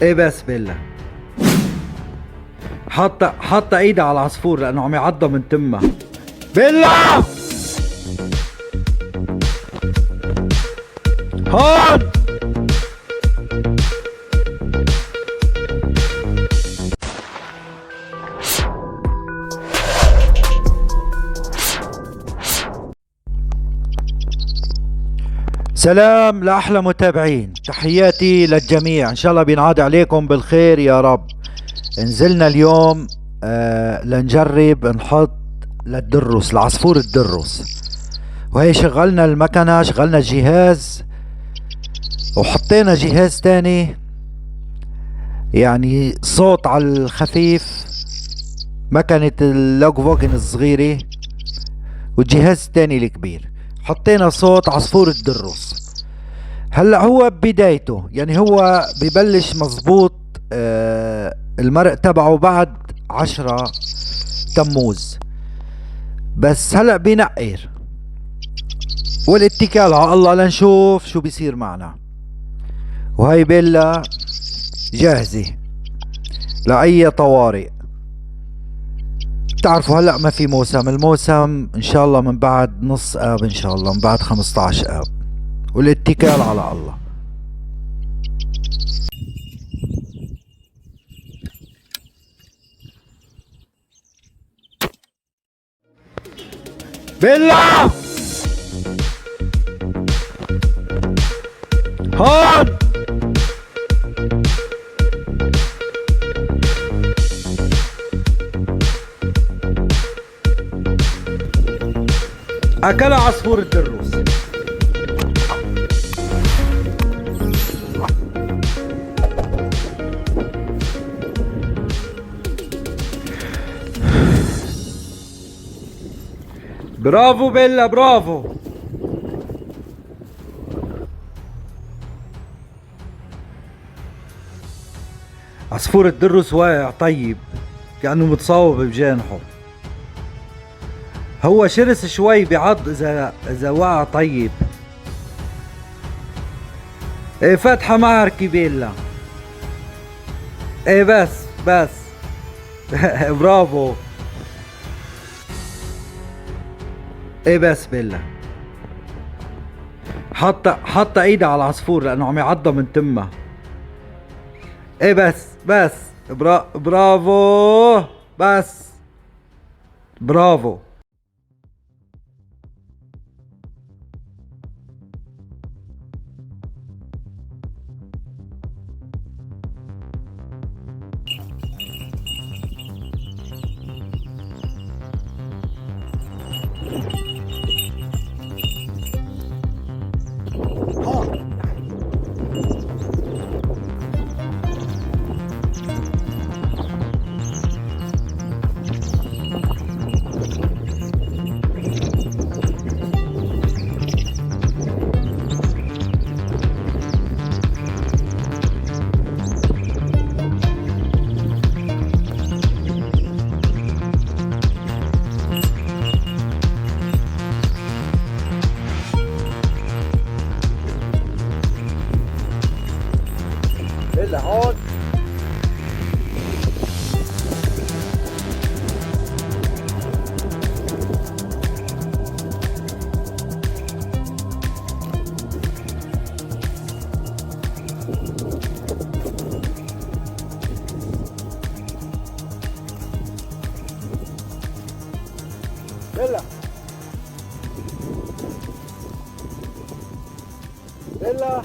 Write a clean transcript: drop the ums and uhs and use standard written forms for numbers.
ايه بس بالله. حاطه ايدها على العصفور لانه عم يعضها من تمها. بالله هون. سلام لأحلى متابعين، تحياتي للجميع، إن شاء الله بينعاد عليكم بالخير يا رب. نزلنا اليوم لنجرب نحط للدرس، لعصفور الدرس، وهي شغلنا المكنة، شغلنا الجهاز وحطينا جهاز تاني يعني صوت على الخفيف، مكنة اللوج فوجن الصغيرة والجهاز التاني الكبير، حطينا صوت عصفور الدرس. هلا هو بدايته يعني هو ببلش مظبوط المرق تبعه بعد 10 تموز، بس هلا بينقر، والاتكال على الله لنشوف شو بيصير معنا. وهي بيلا جاهزة لأي طوارئ. بتعرفوا هلا ما في موسم، الموسم ان شاء الله من بعد نص اب، ان شاء الله من بعد 15 اب، والاتكال على الله. بالله هون. اكل عصفور الدروس. برافو بيلا برافو. عصفور الدرس واقع طيب، كأنه متصاوب بجانحه. هو شرس شوي بيعض اذا وقع طيب. ايه فاتحة معركة بيلا. ايه بس برافو. ايه بس بالله. حاطه ايدها على العصفور لانه عم يعضها من تمها. ايه بس برافو. بس برافو. يلا هون. يلا يلا.